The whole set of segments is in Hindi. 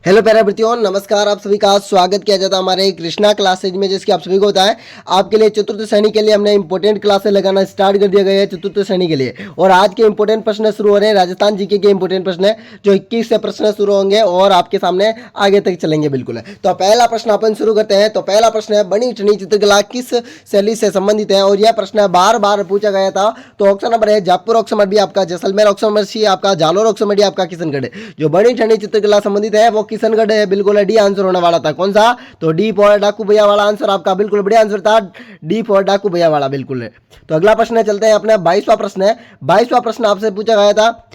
हेलो प्यारे बच्चों, नमस्कार। आप सभी का स्वागत किया जाता है हमारे कृष्णा क्लासेज में, जिसकी आप सभी को होता है आपके लिए चतुर्थ श्रेणी के लिए हमने इंपॉर्टेंट क्लासेस लगाना स्टार्ट कर दिया गया है चतुर्थ श्रेणी के लिए। और आज के इंपॉर्टेंट प्रश्न शुरू हो रहे हैं। राजस्थान जीके के इंपॉर्टेंट प्रश्न है जो 21 से प्रश्न शुरू होंगे और आपके सामने आगे तक चलेंगे। बिल्कुल है। तो पहला प्रश्न अपन शुरू करते हैं। तो पहला प्रश्न है, बनी ठनी चित्रकला किस शैली से संबंधित है? और यह प्रश्न बार बार पूछा गया था। तो ऑप्शन नंबर है जयपुर, ऑप्शन नंबर बी आपका जैसलमेर, ऑप्शन नंबर सी आपका जालोर, ऑप्शन नंबर डी आपका किशनगढ़। जो बनी ठनी चित्रकला संबंधित है वो किशनगढ़ है। बिल्कुल डी आंसर होने वाला था। कौन सा? तो डी फॉर डाकू भैया वाला आंसर आपका बिल्कुल बढ़िया आंसर था। डी फॉर डाकू भैया वाला बिल्कुल है। तो अगला प्रश्न है, चलते हैं अपना 22वां प्रश्न है। 22वां प्रश्न आपसे पूछा गया था,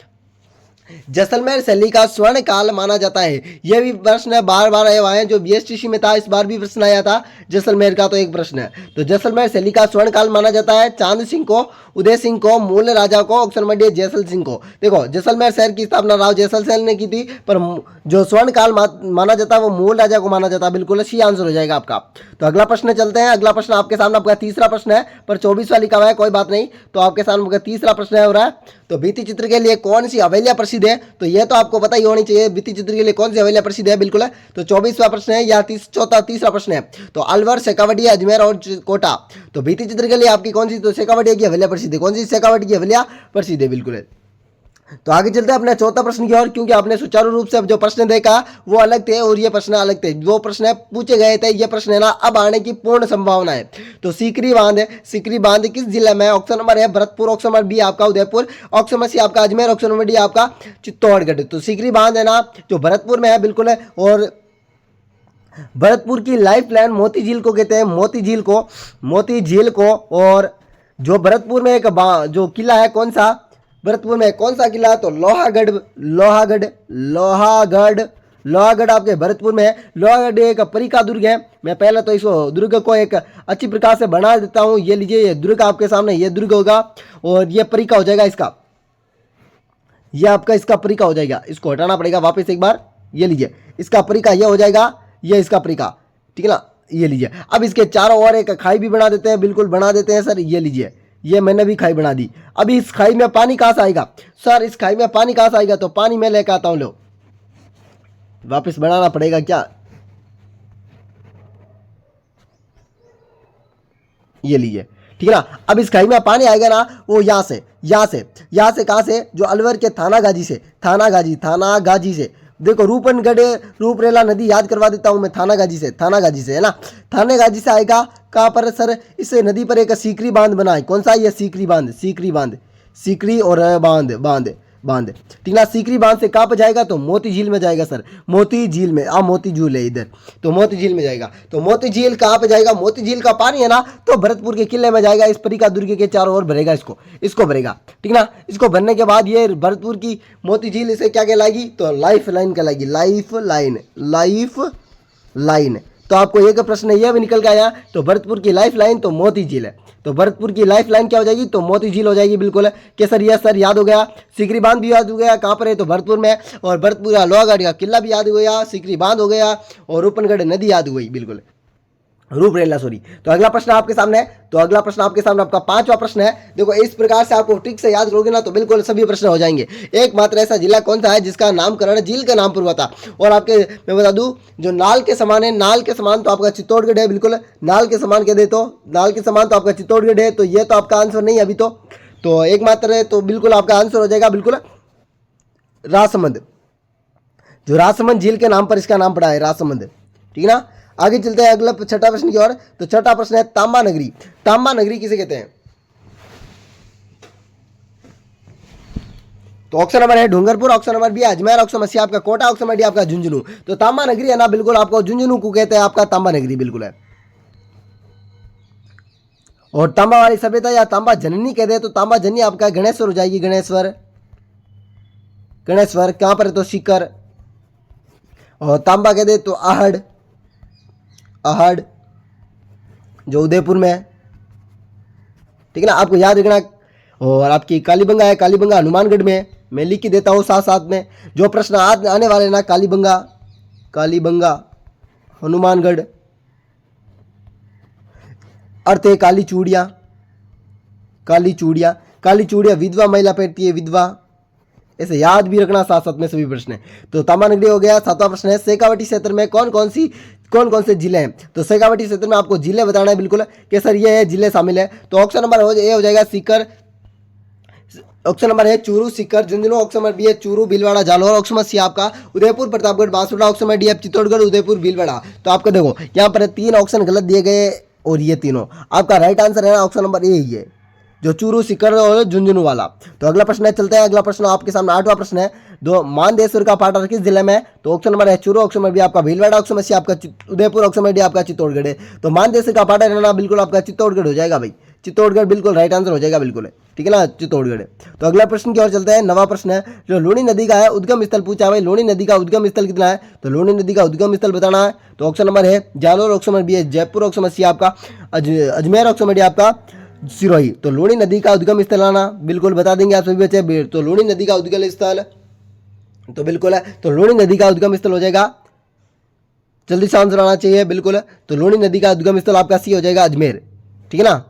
जैसलमेर शैली का स्वर्ण काल माना जाता है। यह भी प्रश्न बार बार आए हुए हैं। जो बीएसटीसी में था इस बार भी प्रश्न आया था जैसलमेर का। तो एक प्रश्न है, तो जैसलमेर शैली का स्वर्ण काल माना जाता है चांद सिंह को, उदय सिंह को, मूल राजा को, ऑप्शन नंबर डी जैसल सिंह को। देखो, जैसलमेर शहर की स्थापना राव जैसल सिंह ने की थी, पर जो स्वर्ण काल माना जाता है वो मूल राजा को माना जाता है। बिल्कुल सी आंसर हो जाएगा आपका। तो अगला प्रश्न चलते हैं। अगला प्रश्न आपके सामने आपका तीसरा प्रश्न है, पर 24वां लिखा हुआ है, कोई बात नहीं। तो आपके सामने तीसरा प्रश्न है हो रहा है, तो भित्ति चित्र के लिए कौन सी हवेलियां प्रसिद्ध है? तो यह तो आपको पता ही होनी चाहिए, भित्ति चित्र के लिए कौन सी हवेलियां प्रसिद्ध है। बिल्कुल है। तो 24वां प्रश्न है या तीसरा प्रश्न है, तो अलवर, शेखावटी, अजमेर और कोटा। तो भित्ति चित्र के लिए आपकी कौन सी? तो शेखावटी की हवेलियां प्रसिद्ध है। कौन सी? शेखावटी की हवेलियां प्रसिद्ध है। बिल्कुल है। तो आगे चलते हैं अपने चौथा प्रश्न की ओर, क्योंकि आपने सुचारू रूप से जो प्रश्न देखा वो अलग थे और ये प्रश्न अलग थे। वो प्रश्न पूछे गए थे, ये प्रश्न है ना अब आने की पूर्ण संभावना है। तो सीकरी बांध है, सीकरी बांध किस जिले में है? ऑप्शन नंबर है भरतपुर, ऑप्शन नंबर बी आपका उदयपुर, ऑप्शन नंबर सी आपका अजमेर, ऑप्शन नंबर डी आपका चित्तौड़गढ़। तो सीकरी बांध है ना जो भरतपुर में है। बिल्कुल है। और भरतपुर की लाइफ लाइन मोती झील को कहते हैं, मोती झील को, मोती झील को। और जो भरतपुर में एक जो किला है, कौन सा? भरतपुर में कौन सा किला? तो लोहागढ़, लोहागढ़, लोहागढ़, लोहागढ़ आपके भरतपुर में है। लोहागढ़ एक परी का दुर्ग है। मैं पहले तो इसको दुर्ग को एक अच्छी प्रकार से बना देता हूँ। ये लीजिए, ये दुर्ग आपके सामने, ये दुर्ग होगा और ये परी का हो जाएगा इसका, ये आपका इसका परी का हो जाएगा। इसको हटाना पड़ेगा वापस एक बार। ये लीजिए, इसका परी का ये हो जाएगा, ये इसका परी का, ठीक है ना। ये लीजिए, अब इसके चारों ओर एक खाई भी बना देते हैं। बिल्कुल बना देते हैं सर। ये लीजिए, ये मैंने भी खाई बना दी। अभी इस खाई में पानी कहाँ से आएगा सर? इस खाई में पानी कहाँ से आएगा? तो पानी मैं लेकर आता हूँ। लो, वापस बनाना पड़ेगा क्या? ये लीजिए, ठीक है ना। अब इस खाई में पानी आएगा ना, वो यहाँ से, यहाँ से, यहाँ से कहाँ से? जो अलवर के थाना गाजी से, थाना गाजी, थाना गाजी से। देखो, रूपनगढ़ रूपरेला नदी याद करवा देता हूँ मैं। थाना गाजी से, थाना गाजी से है ना। थाने गाजी से आएगा कहाँ पर सर? इस नदी पर एक सीकरी बांध बना है। कौन सा? ये सीकरी बांध, सीकरी बांध, सीकरी और बांध, बांध, बांध, ठीक ना। सीकरी बांध से कहाँ पर जाएगा? तो मोती झील में जाएगा सर। मोती झील में, मोती झील है इधर, तो मोती झील में जाएगा। तो मोती झील कहाँ पे जाएगा? मोती झील का पानी है ना, तो भरतपुर के किले में जाएगा। इस परी का दुर्ग के चारों ओर भरेगा, इसको भरेगा, ठीक ना। इसको भरने के बाद ये भरतपुर की मोती झील इसे क्या कहलाएगी? तो लाइफ लाइन कहलाएगी। Lifeline, lifeline. तो आपको एक प्रश्न यह भी निकल के आया। तो भरतपुर की लाइफ लाइन तो मोती झील है। तो भरतपुर की लाइफ लाइन क्या हो जाएगी? तो मोती झील हो जाएगी। बिल्कुल है। सर यह सर याद हो गया। सिकरी बांध भी याद हो गया, कहाँ पर है? तो भरतपुर में। और भरतपुर का लोहागढ़ का किला भी याद हो गया, सिकरी बांध हो गया और रूपनगढ़ नदी याद हो गई। बिल्कुल, रूपरेला, सॉरी। तो अगला प्रश्न आपके सामने है। तो अगला प्रश्न आपके सामने आपका 5वां प्रश्न है। देखो, इस प्रकार से आपको ट्रिक से याद करोगे ना तो बिल्कुल सभी प्रश्न हो जाएंगे। एकमात्र ऐसा जिला कौन सा है जिसका नामकरण झील के नाम पर हुआ था? और आपके मैं बता दूं, जो नाल के समान है, नाल के समान तो आपका चित्तौड़गढ़ है। बिल्कुल, नाल के समान कह दे तो नाल के समान तो आपका चित्तौड़गढ़ है। तो ये तो आपका आंसर नहीं है अभी तो एकमात्र है, तो बिल्कुल आपका आंसर हो जाएगा बिल्कुल राजसमंद। जो राजसमंद झील के नाम पर इसका नाम पड़ा है, राजसमंद, ठीक है ना। आगे चलते हैं अगला छठा प्रश्न की ओर। तो छठा प्रश्न है, तांबा नगरी। तांबा नगरी किसे कहते हैं? तो ऑप्शन नंबर है Dungarpur, option number B Ajmer, option number C आपका कोटा, ऑप्शन नंबर डी आपका झुंझुनू। तो तांबा नगरी है ना, बिल्कुल आपको झुंझुनू को कहते हैं, आपका तांबा नगरी। बिल्कुल है। और तांबा वाली सभ्यता या तांबा जननी कहते हैं, तो तांबा जननी आपका गणेश्वर हो जाएगी। गणेश्वर, गणेश्वर कहां पर है? तो सीकर। और तांबा कहते हैं तो आहड़, आहड़ जो उदयपुर में है, ठीक है ना, आपको याद रखना। और आपकी कालीबंगा है, कालीबंगा हनुमानगढ़ में है। मैं लिख के देता हूँ साथ साथ में जो प्रश्न आने वाले ना। कालीबंगा, कालीबंगा हनुमानगढ़। अर्थ है काली चूड़ियाँ, काली चूड़ियाँ, काली चूड़ियाँ विधवा महिला पहनती है, विधवा, ऐसे याद भी रखना साथ साथ में सभी प्रश्न। तो तामानगरी हो गया। 7वां प्रश्न है शेखावटी क्षेत्र में कौन कौन से जिले हैं। तो शेखावटी क्षेत्र में आपको जिले बताना है बिल्कुल कि सर ये है जिले शामिल है। तो ऑप्शन नंबर ए हो जाएगा सीकर, ऑप्शन नंबर है Churu Sikar Jhunjhunu, option number B है Churu Bhilwara Jalore, option number C आपका Udaipur Pratapgarh Banswara, option number D है चित्तौड़गढ़ उदयपुर भीलवाड़ा। तो आपको देखो यहाँ पर 3 ऑप्शन गलत दिए गए और ये तीनों आपका राइट आंसर है ऑप्शन नंबर ए ही है, जो चूरू सीकर और झुंझुनू वाला। तो अगला प्रश्न है, चलते हैं अगला प्रश्न आपके सामने। 8वां प्रश्न है, दो मानदेश्वर का पाटर किस जिले में है। तो ऑप्शन नंबर है चूरू, ऑप्शन नंबर बी आपका भीलवाड़ा, ऑप्शन नंबर सी आपका उदयपुर, ऑप्शन नंबर डी आपका चित्तौड़गढ़ है। तो मानदेश्वर का पाटर है ना बिल्कुल आपका चित्तौड़गढ़ हो जाएगा भाई, चित्तौड़गढ़ बिल्कुल राइट आंसर हो जाएगा बिल्कुल, ठीक है ना, चित्तौड़गढ़। तो अगला प्रश्न की ओर चलते हैं। 9वां प्रश्न है, जो लूनी नदी का है उद्गम स्थल पूछा है भाई, लूनी नदी का उद्गम स्थल कितना है। तो लूनी नदी का उद्गम स्थल बताना है। तो ऑप्शन नंबर है जालोर, ऑप्शन नंबर बी है जयपुर, ऑप्शन नंबर सी आपका अजमेर, ऑप्शन नंबर डी आपका सिरोही। तो लूनी नदी का उद्गम स्थल आना बिल्कुल बता देंगे आप सभी बच्चे। तो लूनी नदी का उद्गम स्थल तो बिल्कुल है, तो लूनी नदी का उद्गम स्थल हो जाएगा, जल्दी से आंसर आना चाहिए बिल्कुल। तो लूनी नदी का उद्गम स्थल आपका सी हो जाएगा अजमेर, ठीक है ना।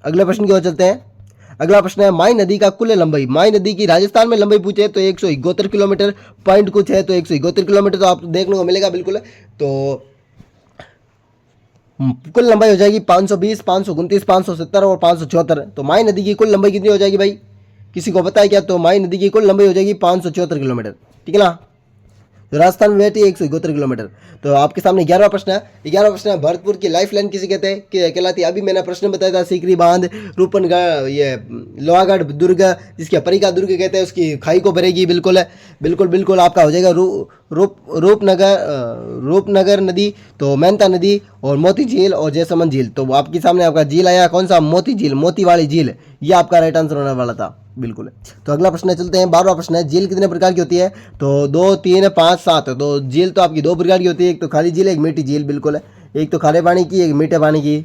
अगले प्रश्न की ओर चलते हैं। अगला प्रश्न है, माई नदी का कुल लंबाई, माई नदी की राजस्थान में लंबाई पूछे तो 171 किलोमीटर, पॉइंट कुछ है तो 171 किलोमीटर तो आप देखने को मिलेगा बिल्कुल। तो कुल लंबाई हो जाएगी 520, 529, 570 और 574। तो माई नदी की कुल लंबाई कितनी हो जाएगी भाई, किसी को पता है क्या। तो माई नदी की कुल लंबाई हो जाएगी 574 किलोमीटर, ठीक है ना। तो राजस्थान में बैठी 171 किलोमीटर। तो आपके सामने 11वां प्रश्न है। 11वां प्रश्न है, भरतपुर की लाइफ लाइन किसे कहते हैं कहलाती है। अभी मैंने प्रश्न बताया था, सीकरी बांध, रूपनगढ़, ये लोहागढ़ दुर्ग, जिसके परिका दुर्ग कहते हैं, उसकी खाई को भरेगी बिल्कुल बिल्कुल बिल्कुल आपका हो जाएगा रूपनगर नदी, तो मेहनता नदी और मोती झील और जयसमंद झील। तो आपके सामने आपका झील आया कौन सा, मोती झील, मोती वाली झील, ये आपका राइट आंसर होने वाला था बिल्कुल। तो अगला प्रश्न चलते हैं। 12वां प्रश्न है, झील कितने प्रकार की होती है। तो 2, 3, 5, 7। तो झील तो आपकी 2 प्रकार की होती है, एक तो खाली झील, एक मीठी झील बिल्कुल है, एक तो खारे पानी की, एक मीठे पानी की।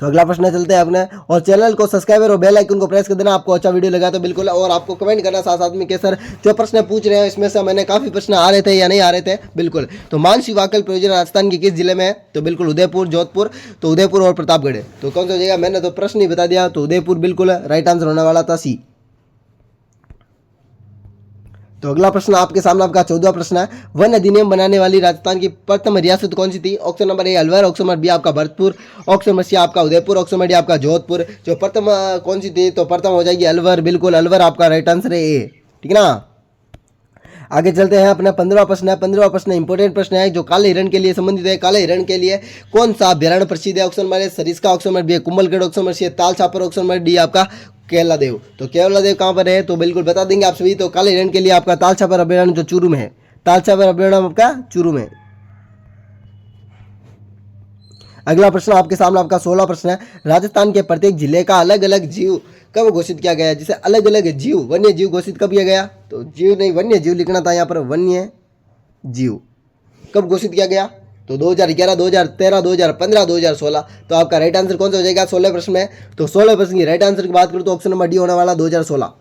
तो अगला प्रश्न चलते हैं अपने, और चैनल को सब्सक्राइब और बेल आइकन को प्रेस कर देना आपको अच्छा वीडियो लगा तो बिल्कुल। और आपको कमेंट करना साथ साथ में कि सर जो प्रश्न पूछ रहे हैं इसमें से मैंने काफ़ी प्रश्न आ रहे थे या नहीं आ रहे थे बिल्कुल। तो मानसी वाकल परियोजना राजस्थान के किस जिले में है। तो बिल्कुल उदयपुर, जोधपुर, तो उदयपुर और प्रतापगढ़ है। तो कौन सा हो जाएगा, मैंने तो प्रश्न ही बता दिया, तो उदयपुर बिल्कुल राइट आंसर होने वाला था सी। तो अगला प्रश्न आपके सामने आपका 14वां प्रश्न है, वन अधिनियम बनाने वाली राजस्थान की प्रथम रियासत कौन सी थी। Option number A Alwar, option number B आपका भरतपुर, ऑप्शन नंबर सी आपका उदयपुर, ऑप्शन नंबर डी आपका जोधपुर। जो प्रथम कौन सी थी, तो प्रथम हो जाएगी अलवर, बिल्कुल अलवर आपका राइट आंसर है ए, ठीक है ना। आगे चलते हैं। अपना 15वां प्रश्न है। 15वां प्रश्न इंपॉर्टेंट प्रश्न है जो काले हिरण के लिए संबंधित है। काले हिरण के लिए कौन सा अभ्यारण्य प्रसिद्ध है। Option number A Sariska, option number B Kumbhalgarh, option number C Tal Chhapar, option number D आपका केवला देव। तो केवला देव कहाँ पर है, तो बिल्कुल बता देंगे आप सभी। तो काले हिरण के लिए आपका ताल छापर अभ्यारण्य जो चूरू में है, ताल छापर अभ्यारण्य आपका चूरू में। अगला प्रश्न आपके सामने आपका 16वां प्रश्न है, राजस्थान के प्रत्येक जिले का अलग अलग जीव कब घोषित किया गया। जिसे अलग अलग जीव, वन्य जीव घोषित कब किया गया। तो जीव नहीं वन्य जीव लिखना था यहाँ पर, वन्य जीव कब घोषित किया गया। तो 2011, 2013, 2015, 2016। तो आपका राइट आंसर कौन सा हो जाएगा 16 प्रश्न में। तो 16 प्रश्न की राइट आंसर की बात करूँ तो ऑप्शन नंबर डी होने वाला 2016।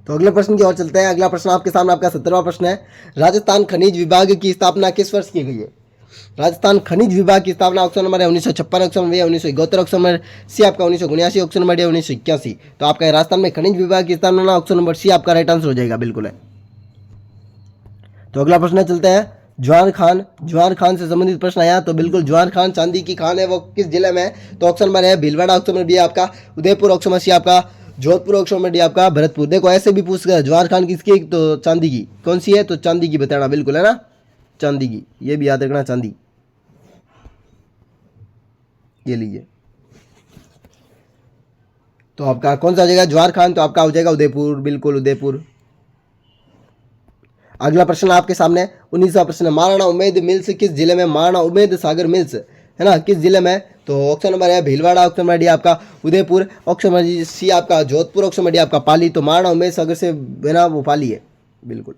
तो अगले प्रश्न की ओर चलते हैं। अगला प्रश्न आपके सामने आपका 17वां प्रश्न है, राजस्थान खनिज विभाग की स्थापना किस वर्ष की गई है। राजस्थान खनिज विभाग की स्थापना ऑप्शन नंबर है 1956, option number 1971, option number C आपका 1979, ऑप्शन नंबर डी 1981। तो आपका राजस्थान में खनिज विभाग की स्थापना ऑप्शन नंबर सी आपका राइट आंसर हो जाएगा बिल्कुल है। तो अगला प्रश्न चलते हैं, जवान खान से संबंधित प्रश्न आया। तो बिल्कुल जवान खान, चांदी की खान है, वो किस जिले में है। तो ऑप्शन नंबर है भीलवाड़ा, ऑप्शन नंबर बी आपका उदयपुर, ऑप्शन नंबर सी आपका जोधपुर, ऑप्शन नंबर डी आपका भरतपुर। देखो ऐसे भी पूछ गया जवान खान किसकी, तो चांदी की, कौन सी है, तो चांदी की बताना बिल्कुल है ना, चांदी की, ये भी याद रखना चांदी। ये लीजिए, तो आपका कौन सा हो जाएगा जवाहर खान, तो आपका हो जाएगा उदयपुर, बिल्कुल उदयपुर। अगला प्रश्न आपके सामने 19वां प्रश्न, महाराणा उमेद मिल्स किस जिले में। महाराणा उमेद सागर मिल्स है ना, किस जिले में। तो ऑप्शन नंबर है भीलवाड़ा, ऑप्शन नंबर डी आपका उदयपुर, ऑप्शन नंबर सी आपका जोधपुर, ऑप्शन नंबर डी आपका पाली। तो महाराणा उमेद सागर से है ना वो पाली है बिल्कुल।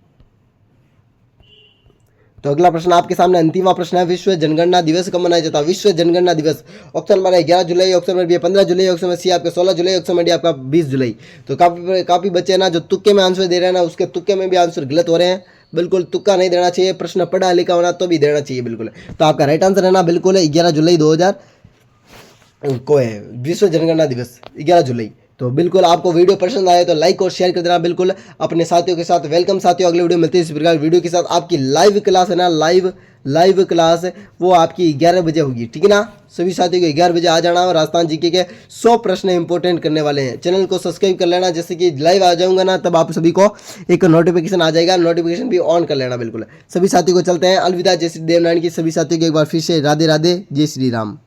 तो अगला प्रश्न आपके सामने अंतिमवा प्रश्न है, विश्व जनगणना दिवस कब मनाया जाता है। विश्व जनगणना दिवस ऑप्शन नंबर है 11 जुलाई, ऑप्शन नंबर बी 15 जुलाई, ऑप्शन नंबर सी आपका 16 जुलाई, ऑप्शन नंबर डी आपका 20 जुलाई। तो काफी बच्चे ना जो तुक्के में आंसर दे रहे हैं ना, उसके तुक्के में भी आंसर गलत हो रहे हैं। बिल्कुल तुक्का नहीं देना चाहिए, प्रश्न पढ़ा लिखा होना तो भी देना चाहिए बिल्कुल। तो आपका राइट आंसर है ना बिल्कुल 11 जुलाई 2000 को है विश्व जनगणना दिवस 11 जुलाई। तो बिल्कुल आपको वीडियो पसंद आए तो लाइक और शेयर कर देना बिल्कुल अपने साथियों के साथ। वेलकम साथियों, अगले वीडियो मिलते हैं इस प्रकार वीडियो के साथ। आपकी लाइव क्लास है ना, लाइव क्लास वो आपकी 11 बजे होगी, ठीक है ना। सभी साथियों को 11 बजे आ जाना और राजस्थान जीके के 100 प्रश्न इंपॉर्टेंट करने वाले हैं। चैनल को सब्सक्राइब कर लेना, जैसे कि लाइव आ जाऊंगा ना तब आप सभी को एक नोटिफिकेशन आ जाएगा, नोटिफिकेशन भी ऑन कर लेना बिल्कुल। सभी साथियों को चलते हैं, अलविदा, जय श्री देवनारायण की। सभी साथियों को एक बार फिर से राधे राधे, जय श्री राम।